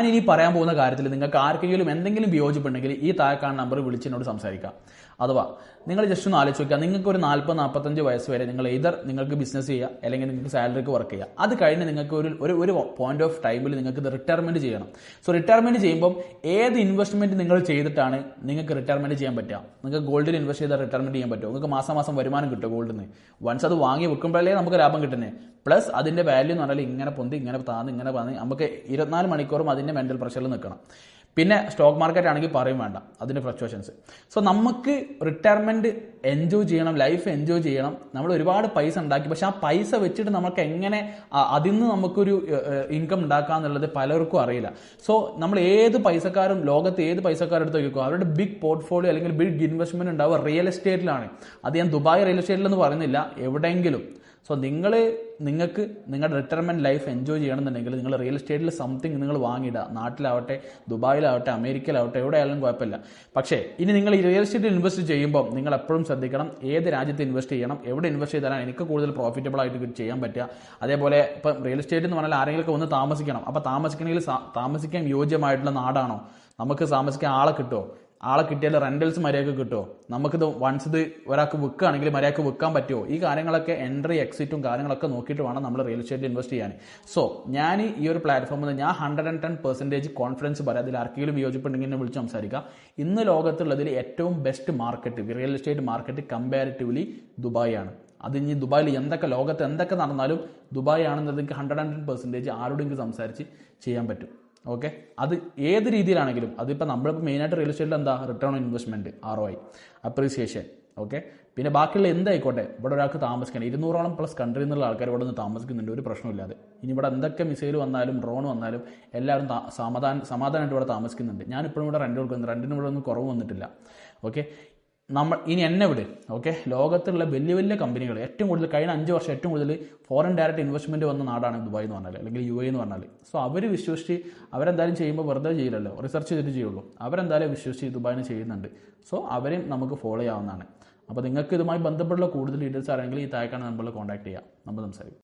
ഞാനിനി പറയാൻ പോകുന്ന കാര്യത്തിൽ നിങ്ങൾക്ക് ആർക്കെങ്കിലും എന്തെങ്കിലും വിയോജിപ്പുണ്ടെങ്കിൽ ഈ താഴെ കാണുന്ന നമ്പർ വിളിച്ച് എന്നോട് സംസാരിക്കാം. അഥവാ നിങ്ങൾ ജസ്റ്റ് ഒന്ന് ആലോചിച്ച് നോക്കുക, നിങ്ങൾക്ക് ഒരു 40-45 വയസ്സ് വരെ നിങ്ങൾ നിങ്ങൾക്ക് ബിസിനസ് ചെയ്യുക അല്ലെങ്കിൽ നിങ്ങൾക്ക് സാലറിക്ക് വർക്ക് ചെയ്യുക. അത് കഴിഞ്ഞ് നിങ്ങൾക്ക് ഒരു പോയിന്റ് ഓഫ് ടൈമിൽ നിങ്ങൾക്ക് ഇത് റിട്ടയർമെന്റ് ചെയ്യണം. സോ റിട്ടയർമെന്റ് ചെയ്യുമ്പോൾ ഏത് ഇൻവെസ്റ്റ്മെന്റ് നിങ്ങൾ ചെയ്തിട്ടാണ് നിങ്ങൾക്ക് റിട്ടയർമെന്റ് ചെയ്യാൻ പറ്റുക? നിങ്ങൾക്ക് ഗോൾഡിൽ ഇൻവെസ്റ്റ് ചെയ്താൽ റിട്ടയർമെന്റ് ചെയ്യാൻ പറ്റുമോ? നിങ്ങൾക്ക് മാസം വരുമാനം കിട്ടും ഗോൾഡിൽ നിന്ന്. വൺസ് അത് വാങ്ങി വെക്കുമ്പോഴല്ലേ നമുക്ക് ലാഭം കിട്ടുന്നത്. പ്ലസ് അതിന്റെ വാല്യൂ എന്ന് പറഞ്ഞാൽ ഇങ്ങനെ പൊന്തി ഇങ്ങനെ താന്ന് ഇങ്ങനെ പറഞ്ഞ് നമുക്ക് 24 മണിക്കൂറും അതിന്റെ മെന്റൽ പ്രഷറിൽ നിൽക്കണം. പിന്നെ സ്റ്റോക്ക് മാർക്കറ്റ് ആണെങ്കിൽ പറയും വേണ്ട, അതിന്റെ ഫ്ലക്ച്വേഷൻസ്. സോ നമുക്ക് റിട്ടയർമെന്റ് എൻജോയ് ചെയ്യണം, ലൈഫ് എൻജോയ് ചെയ്യണം. നമ്മൾ ഒരുപാട് പൈസ ഉണ്ടാക്കി, പക്ഷെ ആ പൈസ വെച്ചിട്ട് നമുക്ക് എങ്ങനെ അതിൽ നിന്ന് നമുക്കൊരു ഇൻകം ഉണ്ടാക്കാന്നുള്ളത് പലർക്കും അറിയില്ല. സോ നമ്മൾ ലോകത്ത് ഏത് പൈസക്കാരും എടുത്ത് നോക്കിക്കോ, അവരുടെ ബിഗ് പോർട്ട്ഫോളിയോ അല്ലെങ്കിൽ ബിഗ് ഇൻവെസ്റ്റ്മെന്റ് ഉണ്ടാവുക റിയൽ എസ്റ്റേറ്റിലാണ്. അത് ഞാൻ ദുബായ് റിയൽ എസ്റ്റേറ്റിലെന്ന് പറയുന്നില്ല, എവിടെയെങ്കിലും. സോ നിങ്ങൾക്ക് നിങ്ങളുടെ റിട്ടയർമെന്റ് ലൈഫ് എൻജോയ് ചെയ്യണമെന്നുണ്ടെങ്കിൽ നിങ്ങൾ റിയൽ എസ്റ്റേറ്റിൽ സംതിങ് നിങ്ങൾ വാങ്ങിയിടുക. നാട്ടിലാവട്ടെ, ദുബായിലാവട്ടെ, അമേരിക്കയിലാവട്ടെ, എവിടെയായാലും കുഴപ്പമില്ല. പക്ഷേ ഇനി നിങ്ങൾ ഈ റിയൽ എസ്റ്റേറ്റിൽ ഇൻവെസ്റ്റ് ചെയ്യുമ്പോൾ നിങ്ങൾ എപ്പോഴും ശ്രദ്ധിക്കണം ഏത് രാജ്യത്ത് ഇൻവെസ്റ്റ് ചെയ്യണം, എവിടെ ഇൻവെസ്റ്റ് ചെയ്താലാണ് എനിക്ക് കൂടുതൽ പ്രോഫിറ്റബിൾ ആയിട്ട് ചെയ്യാൻ പറ്റുക. അതേപോലെ ഇപ്പം റിയൽ എസ്റ്റേറ്റ് എന്ന് പറഞ്ഞാൽ ആരെങ്കിലും വന്ന് താമസിക്കണം. അപ്പോൾ താമസിക്കണമെങ്കിൽ താമസിക്കാൻ യോജ്യമായിട്ടുള്ള നാടാണോ? നമുക്ക് താമസിക്കാൻ ആളെ കിട്ടുമോ? ആളെ കിട്ടിയാൽ റെന്റൽസ് മര്യാദക്ക് കിട്ടുമോ? നമുക്കിത് വൺസ് ഇത് ഒരാൾക്ക് വിൽക്കുകയാണെങ്കിൽ മര്യാദക്ക് വിൽക്കാൻ പറ്റുമോ? ഈ കാര്യങ്ങളൊക്കെ എൻട്രി എക്സിറ്റും കാര്യങ്ങളൊക്കെ നോക്കിയിട്ട് വേണം നമ്മൾ റിയൽ എസ്റ്റേറ്റിൽ ഇൻവെസ്റ്റ് ചെയ്യാൻ. സോ ഞാൻ ഈ ഒരു പ്ലാറ്റ്ഫോമിൽ ഞാൻ 110% കോൺഫിഡൻസ് പറയാം. അതിൽ ആർക്കെങ്കിലും വിയോജിപ്പുണ്ടെങ്കിൽ എന്നെ വിളിച്ച് സംസാരിക്കാം. ഇന്ന് ലോകത്തുള്ളതിൽ ഏറ്റവും best market real estate market comparatively Dubai ആണ്. അത് ഇനി ദുബായിൽ ലോകത്ത് എന്തൊക്കെ നടന്നാലും ദുബായ് ആണെന്നത് എനിക്ക് 110% ആരോടെങ്കിലും സംസാരിച്ച് ചെയ്യാൻ പറ്റും. ഓക്കെ, അത് ഏത് രീതിയിലാണെങ്കിലും. അതിപ്പോൾ നമ്മളിപ്പോൾ മെയിനായിട്ട് റിയൽ എസ്റ്റേറ്റിൽ എന്താ return on investment, ROI, appreciation. Okay, പിന്നെ ബാക്കിയുള്ള എന്തായിക്കോട്ടെ, ഇവിടെ ഒരാൾക്ക് താമസിക്കണം. 200ഓളം പ്ലസ് കൺട്രിയിൽ നിന്നുള്ള ആൾക്കാർ ഇവിടെ നിന്ന് താമസിക്കുന്നുണ്ട്, ഒരു പ്രശ്നമില്ലാതെ. ഇനി ഇവിടെ എന്തൊക്കെ മിസൈൽ വന്നാലും ഡ്രോൺ വന്നാലും എല്ലാവരും സമാധാനമായിട്ട് ഇവിടെ താമസിക്കുന്നുണ്ട്. ഞാനിപ്പോഴും ഇവിടെ റെന്റ് കൊടുക്കുന്നുണ്ട്, റെന്റിന് ഇവിടെ ഒന്നും കുറവ് വന്നിട്ടില്ല. ഓക്കെ, ഇനി എന്നെ വിട്. ഓക്കെ, ലോകത്തുള്ള വലിയ വലിയ കമ്പനികൾ ഏറ്റവും കൂടുതൽ കഴിഞ്ഞ 5 വർഷം ഏറ്റവും കൂടുതൽ ഫോറിൻ ഡയറക്റ്റ് ഇൻവെസ്റ്റ്മെന്റ് വന്ന നാടാണ് ദുബായ് എന്ന് പറഞ്ഞാൽ, അല്ലെങ്കിൽ UAE എന്ന് പറഞ്ഞാൽ. സോ അവർ വിശ്വസിച്ച് അവരെന്തായാലും ചെയ്യുമ്പോൾ വെറുതെ ചെയ്യില്ലല്ലോ, റിസർച്ച് ചെയ്തിട്ട് ചെയ്യുള്ളൂ. അവരെന്തായാലും വിശ്വസിച്ച് ദുബായിന് ചെയ്യുന്നുണ്ട്. സോ അവരെയും നമുക്ക് ഫോളോ ചെയ്യാവുന്നതാണ്. അപ്പോൾ നിങ്ങൾക്ക് ഇതുമായി ബന്ധപ്പെട്ടുള്ള കൂടുതൽ ഡീറ്റെയിൽസ് ആണെങ്കിൽ ഈ താഴെ കാണുന്ന നമ്പറിൽ കോൺടാക്ട് ചെയ്യാം, നമ്മൾ സംസാരിക്കും.